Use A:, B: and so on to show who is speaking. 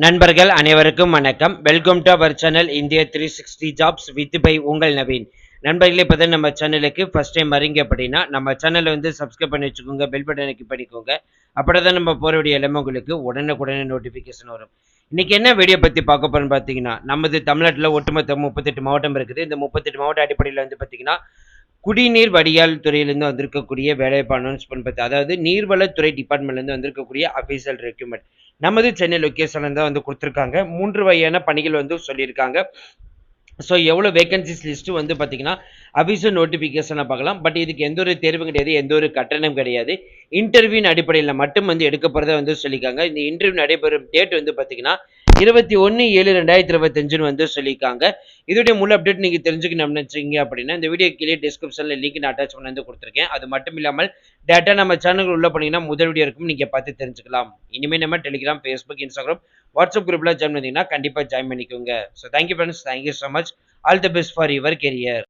A: நண்பர்கள் அனைவருக்கும் வணக்கம். Welcome to our channel India 360 jobs with by உங்கள் நவீன். நண்பர்களே, இப்போ தான் நம்ம சேனலுக்கு ஃபர்ஸ்ட் டைம் வரீங்க அப்படின்னா நம்ம சேனலை வந்து சப்ஸ்கிரைப் பண்ணி வச்சுக்கோங்க, பெல் பட்டனை கிளிக் பண்ணிக்கோங்க. அப்படி தான் நம்ம போகிற வீடியோ எல்லாமே உங்களுக்கு உடனுக்குடனே நோட்டிஃபிகேஷன் வரும். இன்னைக்கு என்ன வீடியோ பற்றி பார்க்க போகிறோம்னு பார்த்தீங்கன்னா, நமது தமிழ்நாட்டில் ஒட்டுமொத்த 38 மாவட்டம் இருக்குது. இந்த 38 மாவட்ட அடிப்படையில் வந்து பார்த்தீங்கன்னா குடிநீர் வடிகால் துறையிலிருந்து வந்திருக்கக்கூடிய வேலைவாய்ப்பு அனௌன்ஸ்மெண்ட் பத்தி, அதாவது நீர்வளத்துறை டிபார்ட்மெண்ட்லேருந்து வந்திருக்கக்கூடிய அஃபீஷியல் ரெக்யூமெண்ட் நமது சென்னை லொக்கேஷன்ல தான் வந்து கொடுத்துருக்காங்க. 3 வகையான பணிகள் வந்து சொல்லியிருக்காங்க. ஸோ எவ்வளோ வேகன்சிஸ் லிஸ்ட்டு வந்து பார்த்தீங்கன்னா அஃபீஷியல் நோட்டிஃபிகேஷனை பார்க்கலாம். பட் இதுக்கு எந்த ஒரு தேர்வும் கிடையாது, எந்த ஒரு கட்டணம் கிடையாது. இன்டர்வியூன் அடிப்படையில் மட்டும் வந்து எடுக்க போகிறதா வந்து சொல்லியிருக்காங்க. இந்த இன்டர்வியூ நடைபெறும் டேட் வந்து பார்த்தீங்கன்னா 21/7/2025 வந்து சொல்லியிருக்காங்க. இதோடைய முழு அப்டேட் நீங்கள் தெரிஞ்சுக்கணும்னு நினச்சிங்க அப்படின்னா இந்த வீடியோ கீழே டிஸ்கிரிப்ஷனில் லிங்க் நான் அட்டாச் பண்ணி வந்து கொடுத்துருக்கேன். அது மட்டும் இல்லாமல் டேட்டா நம்ம சேனலுக்கு உள்ள போனீங்கன்னா முதல் வீடியோ இருக்கும், நீங்கள் பார்த்து தெரிஞ்சுக்கலாம். இனிமேல் நம்ம டெலிகிராம், ஃபேஸ்புக், இன்ஸ்டாகிராம், வாட்ஸ்அப் குரூப்பில் ஜாயின் பண்ணிங்கன்னா கண்டிப்பாக ஜாயின் பண்ணிக்கோங்க. So thank you friends, thank you so much. All the best for your career.